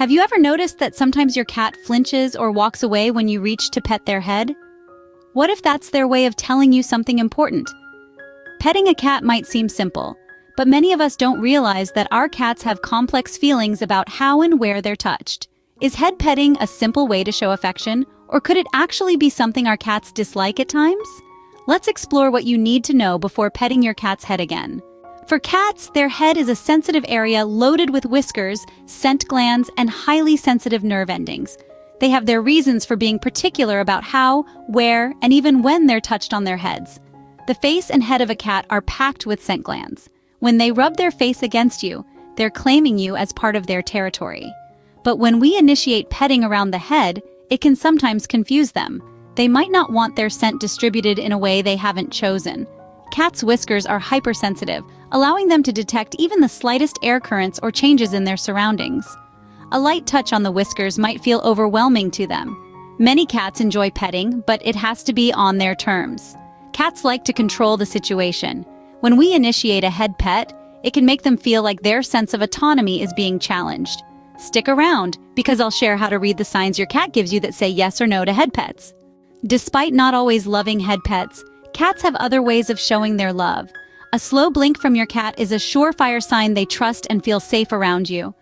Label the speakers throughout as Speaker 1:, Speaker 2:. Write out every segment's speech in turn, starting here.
Speaker 1: Have you ever noticed that sometimes your cat flinches or walks away when you reach to pet their head? What if that's their way of telling you something important? Petting a cat might seem simple, but many of us don't realize that our cats have complex feelings about how and where they're touched. Is head petting a simple way to show affection, or could it actually be something our cats dislike at times? Let's explore what you need to know before petting your cat's head again. For cats, their head is a sensitive area loaded with whiskers, scent glands, and highly sensitive nerve endings. They have their reasons for being particular about how, where, and even when they're touched on their heads. The face and head of a cat are packed with scent glands. When they rub their face against you, they're claiming you as part of their territory. But when we initiate petting around the head, it can sometimes confuse them. They might not want their scent distributed in a way they haven't chosen. Cats' whiskers are hypersensitive, allowing them to detect even the slightest air currents or changes in their surroundings. A light touch on the whiskers might feel overwhelming to them. Many cats enjoy petting, but it has to be on their terms. Cats like to control the situation. When we initiate a head pet, it can make them feel like their sense of autonomy is being challenged. Stick around, because I'll share how to read the signs your cat gives you that say yes or no to head pets. Despite not always loving head pets, cats have other ways of showing their love. A slow blink from your cat is a surefire sign they trust and feel safe around you.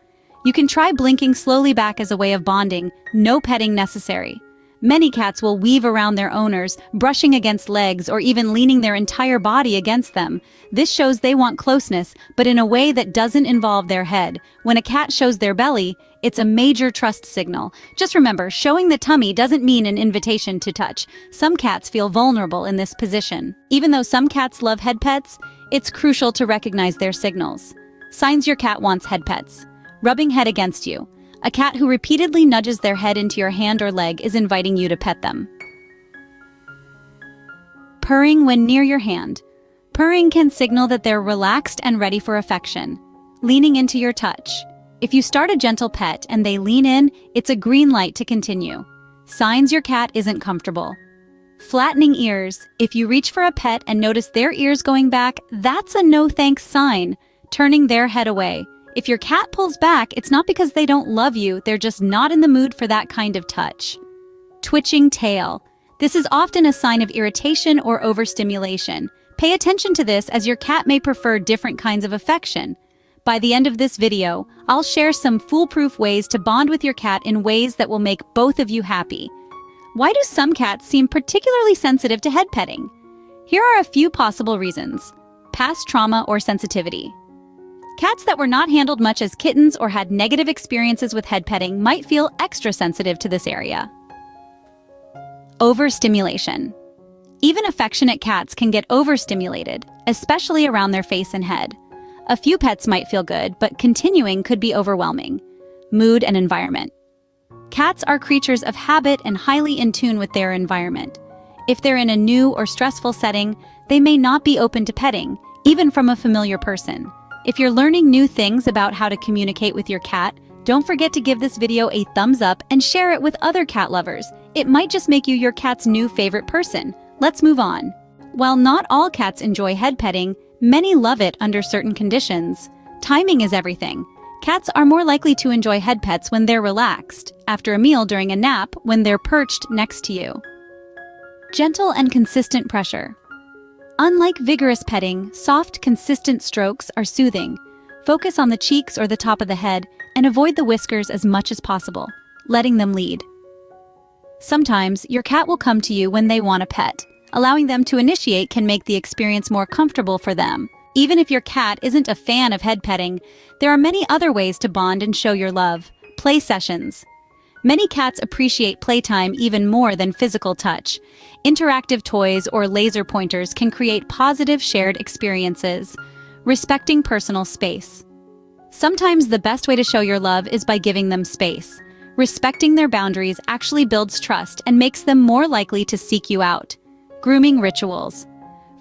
Speaker 1: You can try blinking slowly back as a way of bonding, no petting necessary. Many cats will weave around their owners, brushing against legs or even leaning their entire body against them. This shows they want closeness, but in a way that doesn't involve their head. When a cat shows their belly, it's a major trust signal. Just remember, showing the tummy doesn't mean an invitation to touch. Some cats feel vulnerable in this position. Even though some cats love head pets, it's crucial to recognize their signals. Signs your cat wants head pets. Rubbing head against you. A cat who repeatedly nudges their head into your hand or leg is inviting you to pet them. Purring when near your hand. Purring can signal that they're relaxed and ready for affection. Leaning into your touch. If you start a gentle pet and they lean in, it's a green light to continue. Signs your cat isn't comfortable. Flattening ears. If you reach for a pet and notice their ears going back, that's a no thanks sign. Turning their head away. If your cat pulls back, it's not because they don't love you, they're just not in the mood for that kind of touch. Twitching tail. This is often a sign of irritation or overstimulation. Pay attention to this, as your cat may prefer different kinds of affection. By the end of this video, I'll share some foolproof ways to bond with your cat in ways that will make both of you happy. Why do some cats seem particularly sensitive to head petting? Here are a few possible reasons. Past trauma or sensitivity. Cats that were not handled much as kittens or had negative experiences with head petting might feel extra sensitive to this area. Overstimulation. Even affectionate cats can get overstimulated, especially around their face and head. A few pets might feel good, but continuing could be overwhelming. Mood and environment. Cats are creatures of habit and highly in tune with their environment. If they're in a new or stressful setting, they may not be open to petting, even from a familiar person. If you're learning new things about how to communicate with your cat, don't forget to give this video a thumbs up and share it with other cat lovers. It might just make you your cat's new favorite person. Let's move on. While not all cats enjoy head petting, many love it under certain conditions. Timing is everything. Cats are more likely to enjoy head pets when they're relaxed, after a meal, during a nap, when they're perched next to you. Gentle and consistent pressure. Unlike vigorous petting, soft, consistent strokes are soothing. Focus on the cheeks or the top of the head and avoid the whiskers as much as possible, letting them lead. Sometimes, your cat will come to you when they want a pet. Allowing them to initiate can make the experience more comfortable for them. Even if your cat isn't a fan of head petting, there are many other ways to bond and show your love. Play sessions. Many cats appreciate playtime even more than physical touch. Interactive toys or laser pointers can create positive shared experiences. Respecting personal space. Sometimes the best way to show your love is by giving them space. Respecting their boundaries actually builds trust and makes them more likely to seek you out. Grooming rituals.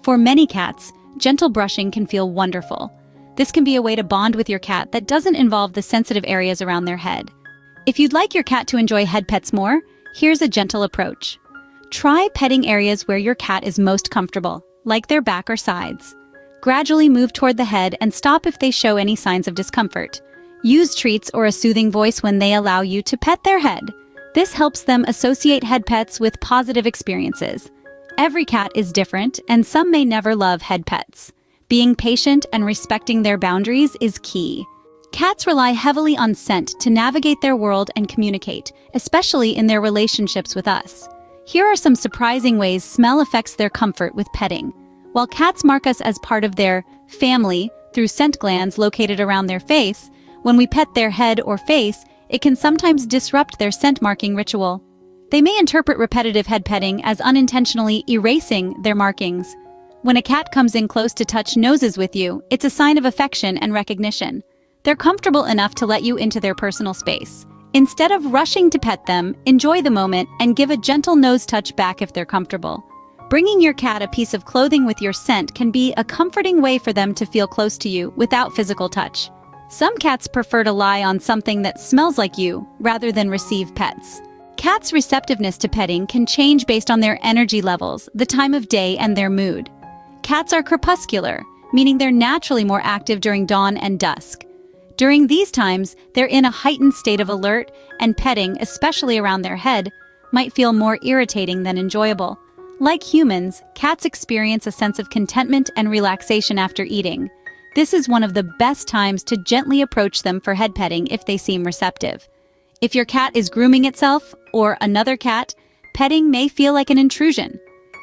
Speaker 1: For many cats, gentle brushing can feel wonderful. This can be a way to bond with your cat that doesn't involve the sensitive areas around their head. If you'd like your cat to enjoy head pets more, here's a gentle approach. Try petting areas where your cat is most comfortable, like their back or sides. Gradually move toward the head and stop if they show any signs of discomfort. Use treats or a soothing voice when they allow you to pet their head. This helps them associate head pets with positive experiences. Every cat is different, and some may never love head pets. Being patient and respecting their boundaries is key. Cats rely heavily on scent to navigate their world and communicate, especially in their relationships with us. Here are some surprising ways smell affects their comfort with petting. While cats mark us as part of their family through scent glands located around their face, when we pet their head or face, it can sometimes disrupt their scent marking ritual. They may interpret repetitive head petting as unintentionally erasing their markings. When a cat comes in close to touch noses with you, it's a sign of affection and recognition. They're comfortable enough to let you into their personal space. Instead of rushing to pet them, enjoy the moment and give a gentle nose touch back if they're comfortable. Bringing your cat a piece of clothing with your scent can be a comforting way for them to feel close to you without physical touch. Some cats prefer to lie on something that smells like you rather than receive pets. Cats' receptiveness to petting can change based on their energy levels, the time of day, and their mood. Cats are crepuscular, meaning they're naturally more active during dawn and dusk. During these times, they're in a heightened state of alert, and petting, especially around their head, might feel more irritating than enjoyable. Like humans, cats experience a sense of contentment and relaxation after eating. This is one of the best times to gently approach them for head petting if they seem receptive. If your cat is grooming itself, or another cat, petting may feel like an intrusion.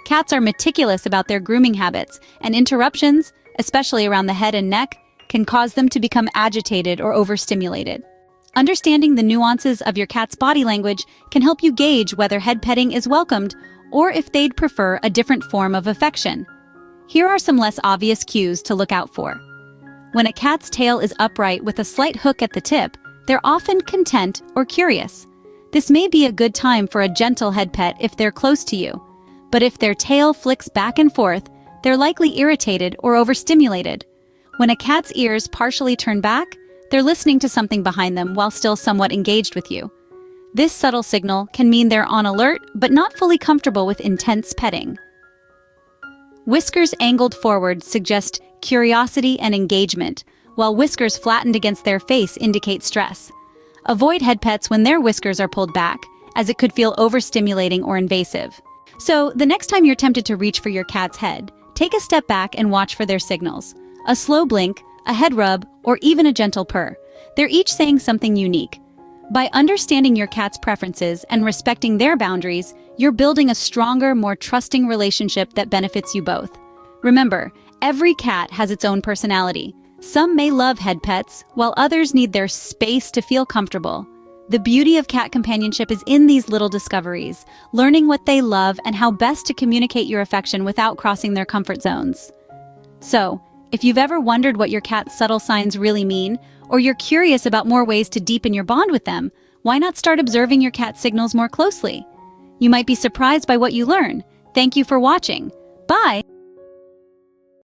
Speaker 1: Cats are meticulous about their grooming habits, and interruptions, especially around the head and neck, can cause them to become agitated or overstimulated. Understanding the nuances of your cat's body language can help you gauge whether head petting is welcomed or if they'd prefer a different form of affection. Here are some less obvious cues to look out for. When a cat's tail is upright with a slight hook at the tip, they're often content or curious. This may be a good time for a gentle head pet if they're close to you. But if their tail flicks back and forth, they're likely irritated or overstimulated. When a cat's ears partially turn back, they're listening to something behind them while still somewhat engaged with you. This subtle signal can mean they're on alert but not fully comfortable with intense petting. Whiskers angled forward suggest curiosity and engagement, while whiskers flattened against their face indicate stress. Avoid head pets when their whiskers are pulled back, as it could feel overstimulating or invasive. So, the next time you're tempted to reach for your cat's head, take a step back and watch for their signals. A slow blink, a head rub, or even a gentle purr. They're each saying something unique. By understanding your cat's preferences and respecting their boundaries, you're building a stronger, more trusting relationship that benefits you both. Remember, every cat has its own personality. Some may love head pets, while others need their space to feel comfortable. The beauty of cat companionship is in these little discoveries, learning what they love and how best to communicate your affection without crossing their comfort zones. So, if you've ever wondered what your cat's subtle signs really mean, or you're curious about more ways to deepen your bond with them, why not start observing your cat's signals more closely? You might be surprised by what you learn. Thank you for watching. Bye!